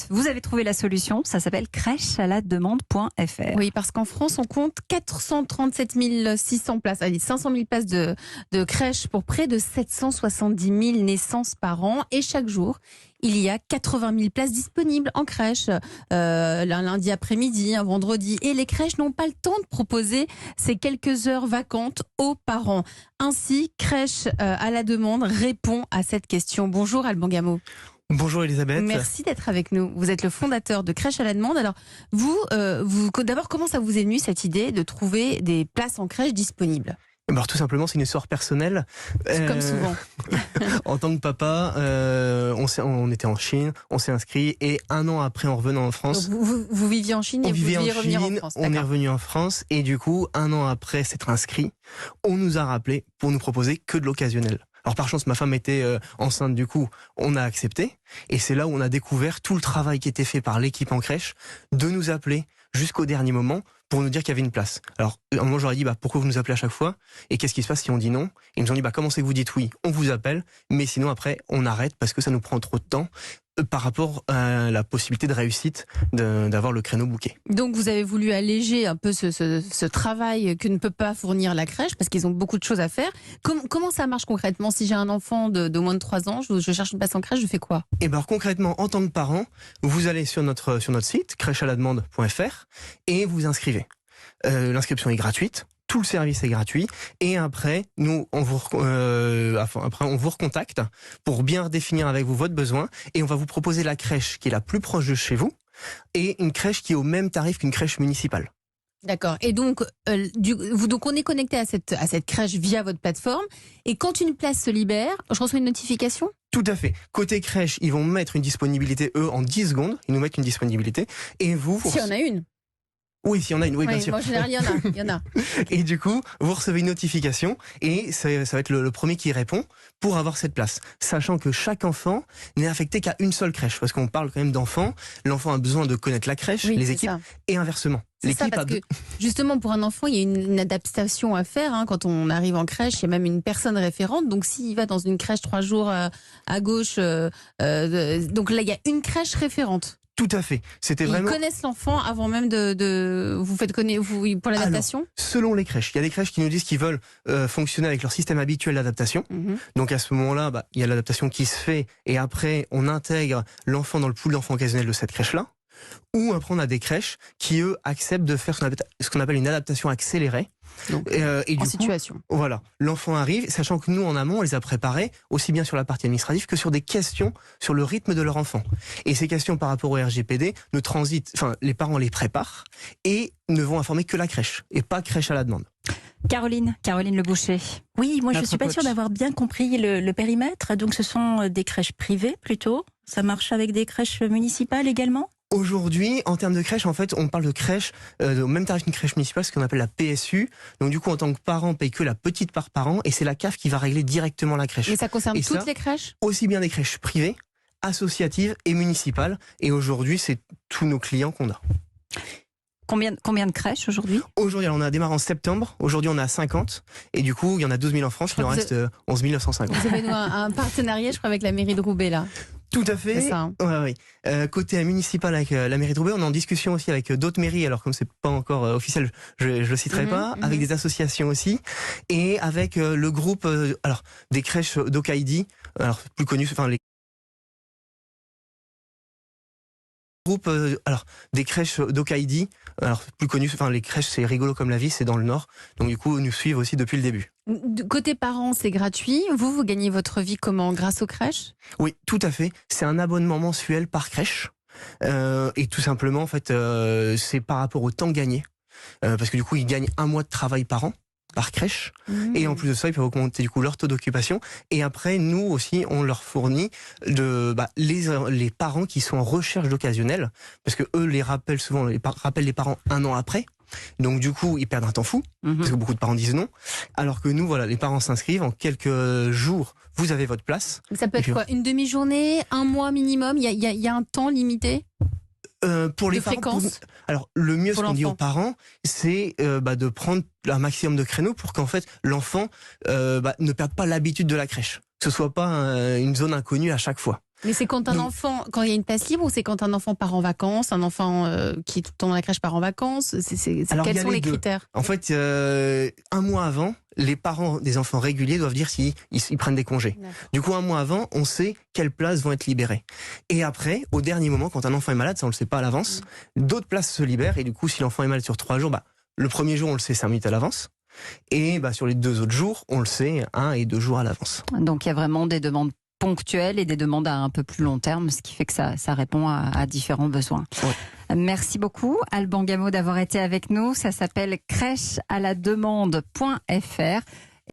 Vous avez trouvé la solution, ça s'appelle crèchealademande.fr. Oui, parce qu'en France, on compte 437 600 places, allez, 500 000 places de crèches pour près de 770 000 naissances par an. Et chaque jour, il y a 80 000 places disponibles en crèche, un lundi après-midi, un vendredi. Et les crèches n'ont pas le temps de proposer ces quelques heures vacantes aux parents. Ainsi, Crèche à la demande répond à cette question. Bonjour Alban Gameau. Bonjour Elisabeth. Merci d'être avec nous. Vous êtes le fondateur de Crèche à la demande. Alors, vous d'abord, comment ça vous est venu cette idée de trouver des places en crèche disponibles ? Alors, tout simplement, c'est une histoire personnelle. Comme souvent. En tant que papa, on était en Chine, on s'est inscrit et un an après, en revenant en France... Donc vous viviez en Chine et vous deviez revenir en France. On est revenu en France et du coup, un an après s'être inscrit, on nous a rappelé pour nous proposer que de l'occasionnel. Alors par chance, ma femme était enceinte, du coup, on a accepté. Et c'est là où on a découvert tout le travail qui était fait par l'équipe en crèche, de nous appeler jusqu'au dernier moment pour nous dire qu'il y avait une place. Alors, à un moment, j'aurais dit, pourquoi vous nous appelez à chaque fois ? Et qu'est-ce qui se passe si on dit non ? Ils nous ont dit, comment c'est que vous dites oui ? On vous appelle, mais sinon après, on arrête parce que ça nous prend trop de temps par rapport à la possibilité de réussite d'avoir le créneau booké. Donc vous avez voulu alléger un peu ce travail que ne peut pas fournir la crèche parce qu'ils ont beaucoup de choses à faire. Comment ça marche concrètement ? Si j'ai un enfant de moins de 3 ans, je cherche une place en crèche, je fais quoi ? Et alors concrètement, en tant que parent, vous allez sur notre site, crèchealademande.fr, et vous inscrivez. L'inscription est gratuite. Tout le service est gratuit et après, on vous recontacte pour bien définir avec vous votre besoin et on va vous proposer la crèche qui est la plus proche de chez vous et une crèche qui est au même tarif qu'une crèche municipale. D'accord. Et donc, donc on est connecté à cette crèche via votre plateforme et quand une place se libère, je reçois une notification ? Tout à fait. Côté crèche, ils vont mettre une disponibilité, eux, en 10 secondes. Ils nous mettent une disponibilité et vous... S'il y en a une. Oui, s'il y en a une, oui, bien sûr. En général, il y en a. Et du coup, vous recevez une notification et ça va être le premier qui répond pour avoir cette place. Sachant que chaque enfant n'est affecté qu'à une seule crèche. Parce qu'on parle quand même d'enfants. L'enfant a besoin de connaître la crèche, les équipes, et inversement. C'est ça, parce que justement, pour un enfant, il y a une adaptation à faire. Quand on arrive en crèche, il y a même une personne référente. Donc, s'il va dans une crèche 3 jours à gauche, donc là, il y a une crèche référente. Tout à fait. C'était vraiment... Ils connaissent l'enfant avant même de vous faites connaître pour l'adaptation. Alors, selon les crèches, il y a des crèches qui nous disent qu'ils veulent fonctionner avec leur système habituel d'adaptation. Donc à ce moment-là, il y a l'adaptation qui se fait et après on intègre l'enfant dans le pool d'enfants occasionnels de cette crèche-là. Ou après on a des crèches qui eux acceptent de faire ce qu'on appelle une adaptation accélérée. Donc, et en du situation. Coup, voilà, l'enfant arrive, sachant que nous en amont on les a préparés aussi bien sur la partie administrative que sur des questions sur le rythme de leur enfant. Et ces questions par rapport au RGPD ne transitent, les parents les préparent et ne vont informer que la crèche et pas crèche à la demande. Caroline Le Boucher. Oui, moi je ne suis pas coach. sûre d'avoir bien compris le périmètre. Donc ce sont des crèches privées plutôt. Ça marche avec des crèches municipales également ? Aujourd'hui, en termes de crèche, en fait, on parle de crèche au même tarif qu'une crèche municipale, ce qu'on appelle la PSU. Donc du coup, en tant que parent, on paye que la petite part par an et c'est la CAF qui va régler directement la crèche. Mais ça concerne toutes les crèches ? Aussi bien des crèches privées, associatives et municipales. Et aujourd'hui, c'est tous nos clients qu'on a. Combien de crèches aujourd'hui ? Aujourd'hui, on a démarré en septembre. Aujourd'hui, on a 50. Et du coup, il y en a 12 000 en France. Il en reste 11 950. Vous avez un partenariat, je crois, avec la mairie de Roubaix, là. Tout à fait. C'est ça. Oui. Côté municipal avec la mairie de Roubaix, on est en discussion aussi avec d'autres mairies. Alors comme c'est pas encore officiel, je le citerai pas. Avec des associations aussi et avec le groupe des crèches d'Okaidi, alors plus connu, les groupes des crèches d'Okaidi, alors plus connu, les crèches c'est rigolo comme la vie, c'est dans le nord. Donc du coup, nous suivent aussi depuis le début. Côté parents, c'est gratuit. Vous gagnez votre vie comment ? Grâce aux crèches ? Oui, tout à fait. C'est un abonnement mensuel par crèche. Et tout simplement, en fait, c'est par rapport au temps gagné. Parce que du coup, ils gagnent 1 mois de travail par an, par crèche. Et en plus de ça, ils peuvent augmenter du coup leur taux d'occupation. Et après, nous aussi, on leur fournit les parents qui sont en recherche d'occasionnel. Parce que eux les rappellent souvent, rappellent les parents 1 an après. Donc du coup, ils perdent un temps fou, parce que beaucoup de parents disent non. Alors que nous, les parents s'inscrivent, en quelques jours, vous avez votre place. Ça peut être quoi ? Une demi-journée, 1 mois minimum ? Il y a un temps limité ? Pour les fréquence parents, alors le mieux, ce qu'on dit aux parents, c'est de prendre un maximum de créneaux pour qu'en fait l'enfant ne perde pas l'habitude de la crèche, que ce soit pas une zone inconnue à chaque fois. Mais c'est quand un enfant, quand il y a une place libre, ou c'est quand un enfant part en vacances, un enfant qui est tout le temps dans la crèche part en vacances? Alors, Quels il y a sont les deux. critères? En fait, un mois avant, les parents des enfants réguliers doivent dire s'ils prennent des congés. Du coup, un mois avant, on sait quelles places vont être libérées. Et après, au dernier moment, quand un enfant est malade, ça on le sait pas à l'avance, d'autres places se libèrent. Et du coup, si l'enfant est malade sur 3 jours, le premier jour, on le sait 5 minutes à l'avance. Et sur les 2 autres jours, on le sait 1 et 2 jours à l'avance. Donc il y a vraiment des demandes ponctuelles et des demandes à un peu plus long terme, ce qui fait que ça répond à différents besoins. Ouais. Merci beaucoup Alban Gameau d'avoir été avec nous. Ça s'appelle crèchealademande.fr.